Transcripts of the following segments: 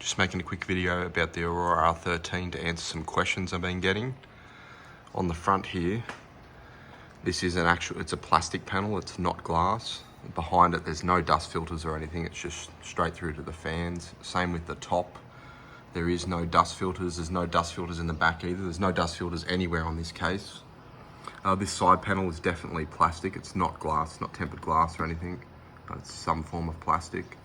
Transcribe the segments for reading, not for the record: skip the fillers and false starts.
Just making a quick video about the Aurora R13 to answer some questions I've been getting. On the front here, this is it's a plastic panel, it's not glass. Behind it, there's no dust filters or anything, it's just straight through to the fans. Same with the top. There is no dust filters, there's no dust filters in the back either. There's no dust filters anywhere on this case. This side panel is definitely plastic, it's not glass, it's not tempered glass or anything, but it's some form of plastic.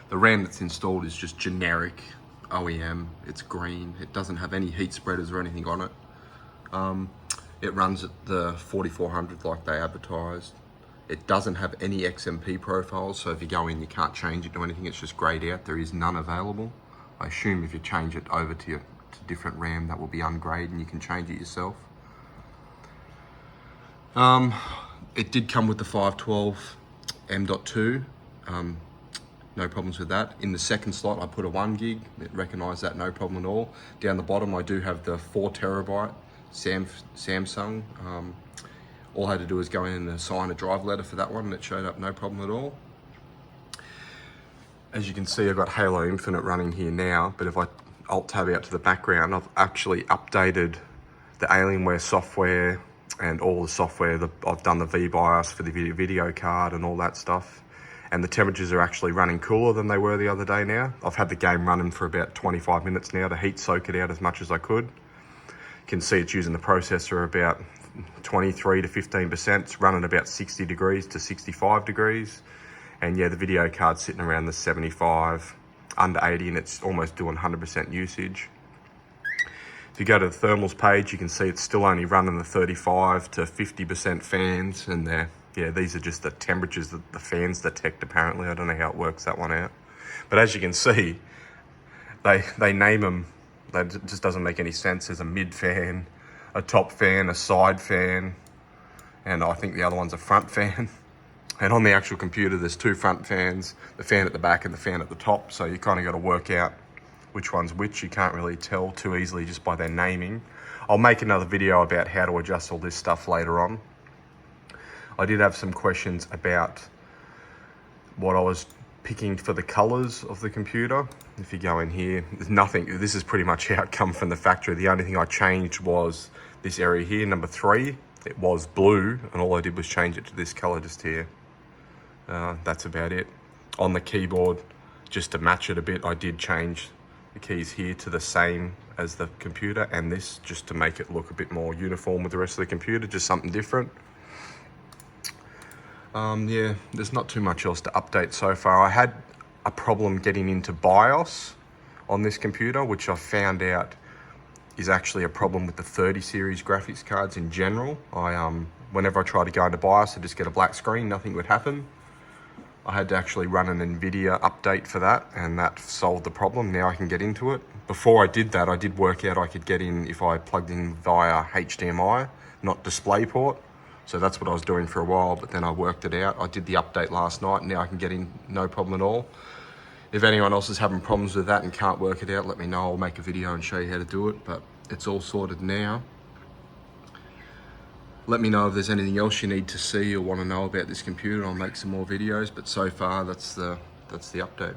The RAM that's installed is just generic OEM, it's green, it doesn't have any heat spreaders or anything on it. It runs at the 4400 like they advertised. It doesn't have any XMP profiles, so if you go in you can't change it to anything, it's just greyed out, there is none available. I assume if you change it over to different RAM that will be ungrayed and you can change it yourself. It did come with the 512 M.2, no problems with that. In the second slot I put a 1 gig, it recognised that, no problem at all. Down the bottom I do have the 4 terabyte Samsung. All I had to do was go in and sign a drive letter for that one and it showed up no problem at all. As you can see, I've got Halo Infinite running here now, but if I alt tab out to the background, I've actually updated the Alienware software and all the software. I've done the VBIOS for the video card and all that stuff. And the temperatures are actually running cooler than they were the other day now. I've had the game running for about 25 minutes now to heat soak it out as much as I could. You can see it's using the processor about 23 to 15%. It's running about 60 degrees to 65 degrees. And yeah, the video card's sitting around the 75, under 80, and it's almost doing 100% usage. If you go to the thermals page, you can see it's still only running the 35 to 50% fans, and these are just the temperatures that the fans detect apparently. I don't know how it works that one out. But as you can see, they name them, that just doesn't make any sense. There's a mid fan, a top fan, a side fan, and I think the other one's a front fan. And on the actual computer, there's 2 front fans, the fan at the back and the fan at the top. So you kind of got to work out which one's which. You can't really tell too easily just by their naming. I'll make another video about how to adjust all this stuff later on. I did have some questions about what I was picking for the colors of the computer. If you go in here, there's nothing. This is pretty much how it come from the factory. The only thing I changed was this area here, number 3. It was blue, and all I did was change it to this color just here. That's about it. On the keyboard, just to match it a bit, I did change the keys here to the same as the computer, and this just to make it look a bit more uniform with the rest of the computer, just something different. Yeah, there's not too much else to update so far. I had a problem getting into BIOS on this computer, which I found out is actually a problem with the 30 series graphics cards in general. Whenever I try to go into BIOS, I just get a black screen, nothing would happen. I had to actually run an NVIDIA update for that, and that solved the problem. Now I can get into it. Before I did that, I did work out I could get in if I plugged in via HDMI, not DisplayPort. So that's what I was doing for a while, but then I worked it out. I did the update last night, and now I can get in no problem at all. If anyone else is having problems with that and can't work it out, let me know. I'll make a video and show you how to do it, but it's all sorted now. Let me know if there's anything else you need to see or want to know about this computer. I'll make some more videos, but so far that's the update.